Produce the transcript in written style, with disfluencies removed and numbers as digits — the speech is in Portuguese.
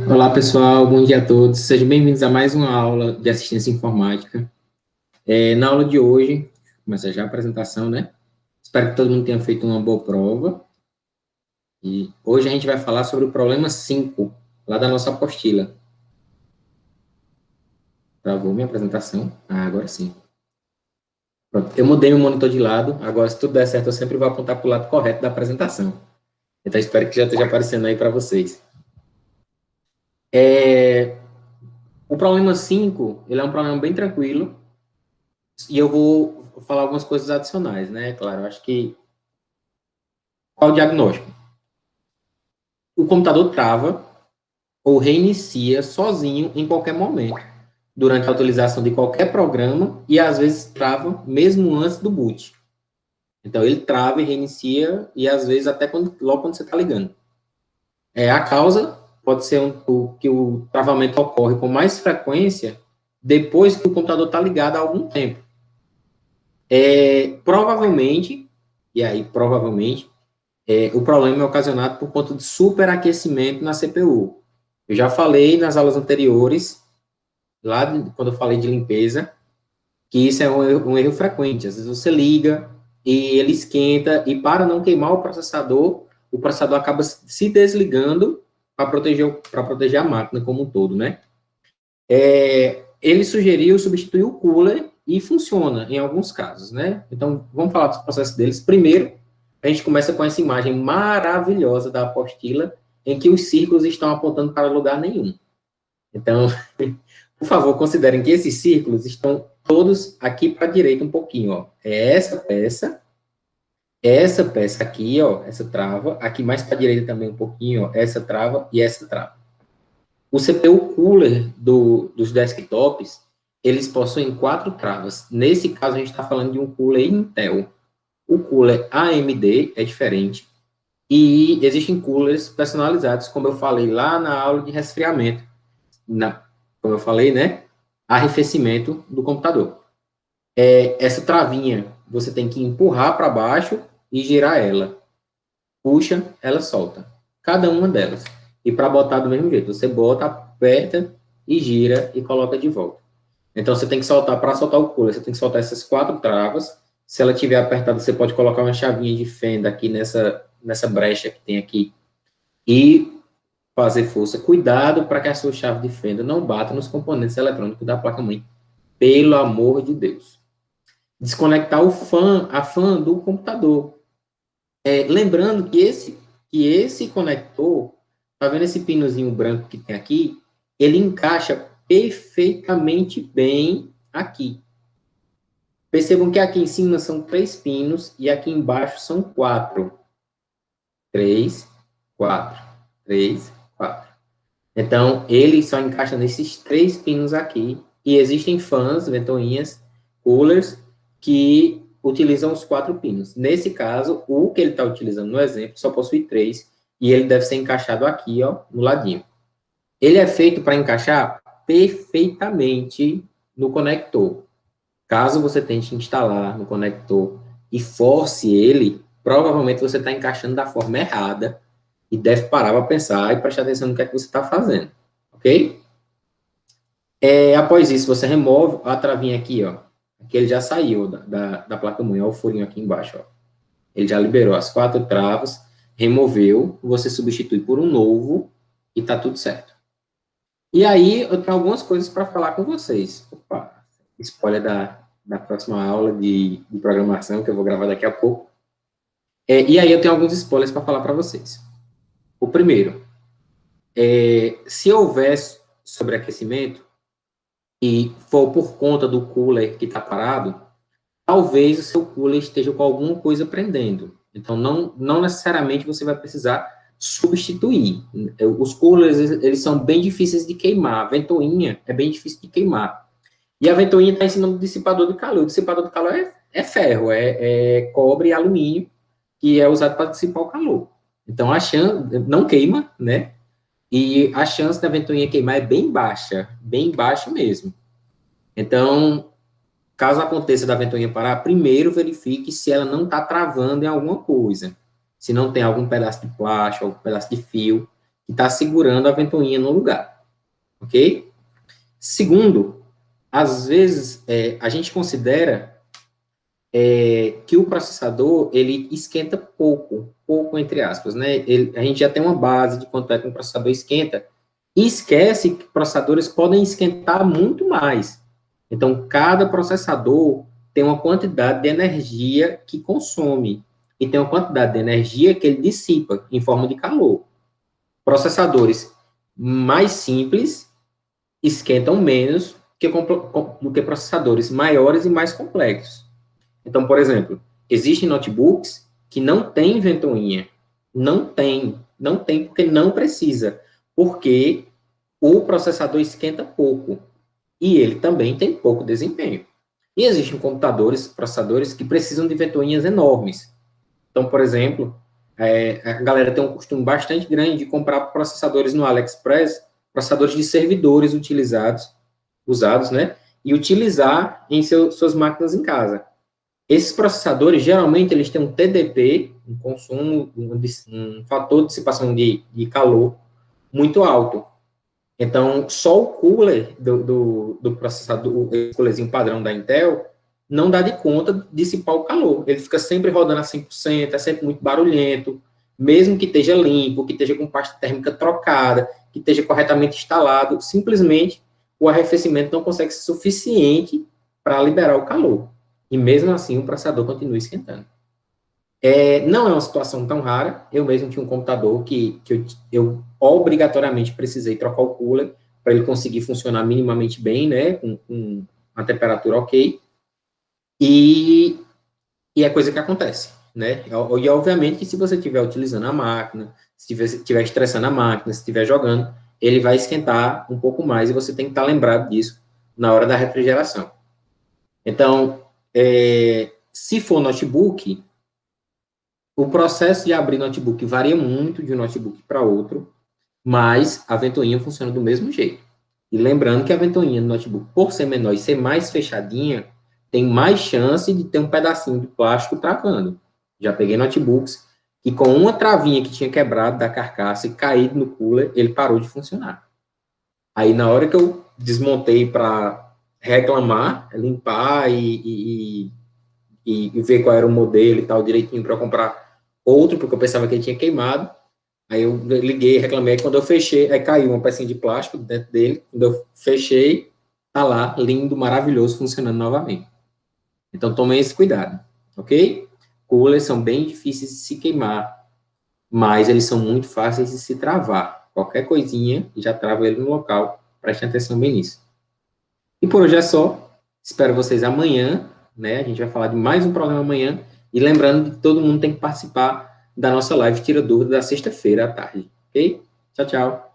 Olá, pessoal, bom dia a todos. Sejam bem-vindos a mais uma aula de assistência informática. Na aula de hoje, começa já a apresentação, né? Espero que todo mundo tenha feito uma boa prova. E hoje a gente vai falar sobre o problema 5, lá da nossa apostila. Travou minha apresentação? Agora sim. Pronto, eu mudei o monitor de lado, agora se tudo der certo eu sempre vou apontar para o lado correto da apresentação. Então espero que já esteja aparecendo aí para vocês. O problema 5, ele é um problema bem tranquilo, e eu vou falar algumas coisas adicionais, né? Claro, eu acho que... Qual o diagnóstico? O computador trava ou reinicia sozinho em qualquer momento, durante a utilização de qualquer programa, e às vezes trava mesmo antes do boot. Então, ele trava e reinicia, e às vezes até logo quando você está ligando. A causa pode ser que o travamento ocorre com mais frequência depois que o computador está ligado há algum tempo. Provavelmente, o problema é ocasionado por conta de superaquecimento na CPU. Eu já falei nas aulas anteriores, quando eu falei de limpeza, que isso é um erro frequente. Às vezes você liga e ele esquenta, e para não queimar o processador acaba se desligando para proteger a máquina como um todo, né? Ele sugeriu substituir o cooler e funciona em alguns casos, né? Então, vamos falar dos processos deles. Primeiro, a gente começa com essa imagem maravilhosa da apostila, em que os círculos estão apontando para lugar nenhum. Então, por favor, considerem que esses círculos estão todos aqui para a direita um pouquinho, ó. É essa peça aqui, ó, essa trava, aqui mais para a direita também um pouquinho, ó, essa trava e essa trava. O CPU cooler dos desktops, eles possuem 4 travas. Nesse caso, a gente está falando de um cooler Intel. O cooler AMD é diferente. E existem coolers personalizados, como eu falei lá na aula de resfriamento. Como eu falei, né? Arrefecimento do computador. Essa travinha, você tem que empurrar para baixo e girar ela. Puxa, ela solta. Cada uma delas. E para botar do mesmo jeito, você bota, aperta e gira e coloca de volta. Então, você tem que soltar, para soltar o cooler, você tem que soltar essas 4 travas. Se ela estiver apertada, você pode colocar uma chavinha de fenda aqui nessa brecha que tem aqui e fazer força. Cuidado para que a sua chave de fenda não bata nos componentes eletrônicos da placa-mãe. Pelo amor de Deus. Desconectar a fã do computador. Lembrando que esse conector, tá vendo esse pinozinho branco que tem aqui? Ele encaixa perfeitamente bem aqui. Percebam que aqui em cima são 3 pinos e aqui embaixo são 4. 3, 4, 3, 4. Então, ele só encaixa nesses 3 pinos aqui. E existem fãs, ventoinhas, coolers, que utilizam os 4 pinos. Nesse caso, o que ele está utilizando no exemplo só possui 3, e ele deve ser encaixado aqui, ó, no ladinho. Ele é feito para encaixar perfeitamente no conector. Caso você tente instalar no conector e force ele, provavelmente você está encaixando da forma errada e deve parar para pensar e prestar atenção no que é que você está fazendo, ok? Após isso, você remove a travinha aqui, ó, que ele já saiu da placa-mãe, ó, o furinho aqui embaixo, ó. Ele já liberou as 4 travas, removeu, você substitui por um novo e tá tudo certo. E aí, eu tenho algumas coisas para falar com vocês. Opa, spoiler da próxima aula de programação, que eu vou gravar daqui a pouco. E aí, eu tenho alguns spoilers para falar para vocês. O primeiro, se houver sobreaquecimento e for por conta do cooler que está parado, talvez o seu cooler esteja com alguma coisa prendendo. Então, não necessariamente você vai precisar substituir. Os coolers, eles são bem difíceis de queimar. A ventoinha é bem difícil de queimar. E a ventoinha está ensinando o dissipador de calor. O dissipador de calor é ferro, é cobre e alumínio, que é usado para dissipar o calor. Então, a chance, não queima, né? E a chance da ventoinha queimar é bem baixa mesmo. Então, caso aconteça da ventoinha parar, primeiro verifique se ela não está travando em alguma coisa. Se não tem algum pedaço de plástico, algum pedaço de fio que está segurando a ventoinha no lugar, ok? Segundo, às vezes, a gente considera que o processador, ele esquenta pouco entre aspas, né? A gente já tem uma base de quanto é que um processador esquenta, e esquece que processadores podem esquentar muito mais. Então, cada processador tem uma quantidade de energia que consome, e tem uma quantidade de energia que ele dissipa em forma de calor. Processadores mais simples esquentam menos do que processadores maiores e mais complexos. Então, por exemplo, existem notebooks que não têm ventoinha. Não tem porque não precisa, porque o processador esquenta pouco e ele também tem pouco desempenho. E existem processadores que precisam de ventoinhas enormes. Então, por exemplo, a galera tem um costume bastante grande de comprar processadores no AliExpress, processadores de servidores usados, né? E utilizar em suas máquinas em casa. Esses processadores, geralmente, eles têm um TDP, um consumo, um fator de dissipação de calor muito alto. Então, só o cooler do processador, o coolerzinho padrão da Intel, não dá de conta de dissipar o calor. Ele fica sempre rodando a 100%, é sempre muito barulhento, mesmo que esteja limpo, que esteja com pasta térmica trocada, que esteja corretamente instalado, simplesmente o arrefecimento não consegue ser suficiente para liberar o calor. E mesmo assim o processador continua esquentando. Não é uma situação tão rara. Eu mesmo tinha um computador que eu obrigatoriamente precisei trocar o cooler para ele conseguir funcionar minimamente bem, né, com uma temperatura ok. E é coisa que acontece, né? E obviamente que se você estiver utilizando a máquina, se estiver estressando a máquina, se estiver jogando, ele vai esquentar um pouco mais e você tem que estar lembrado disso na hora da refrigeração. Então, se for notebook, o processo de abrir notebook varia muito de um notebook para outro, mas a ventoinha funciona do mesmo jeito. E lembrando que a ventoinha no notebook, por ser menor e ser mais fechadinha, tem mais chance de ter um pedacinho de plástico travando. Já peguei notebooks e com uma travinha que tinha quebrado da carcaça e caído no cooler, ele parou de funcionar. Aí, na hora que eu desmontei para reclamar, limpar e ver qual era o modelo e tal direitinho para comprar outro, porque eu pensava que ele tinha queimado. Aí eu liguei, reclamei, quando eu fechei, aí caiu uma pecinha de plástico dentro dele, quando eu fechei, tá lá, lindo, maravilhoso, funcionando novamente. Então, tomem esse cuidado, ok? Coolers são bem difíceis de se queimar, mas eles são muito fáceis de se travar. Qualquer coisinha já trava ele no local, prestem atenção bem nisso. E por hoje é só, espero vocês amanhã, né? A gente vai falar de mais um programa amanhã, e lembrando que todo mundo tem que participar da nossa live Tira Dúvida da sexta-feira à tarde, ok? Tchau, tchau.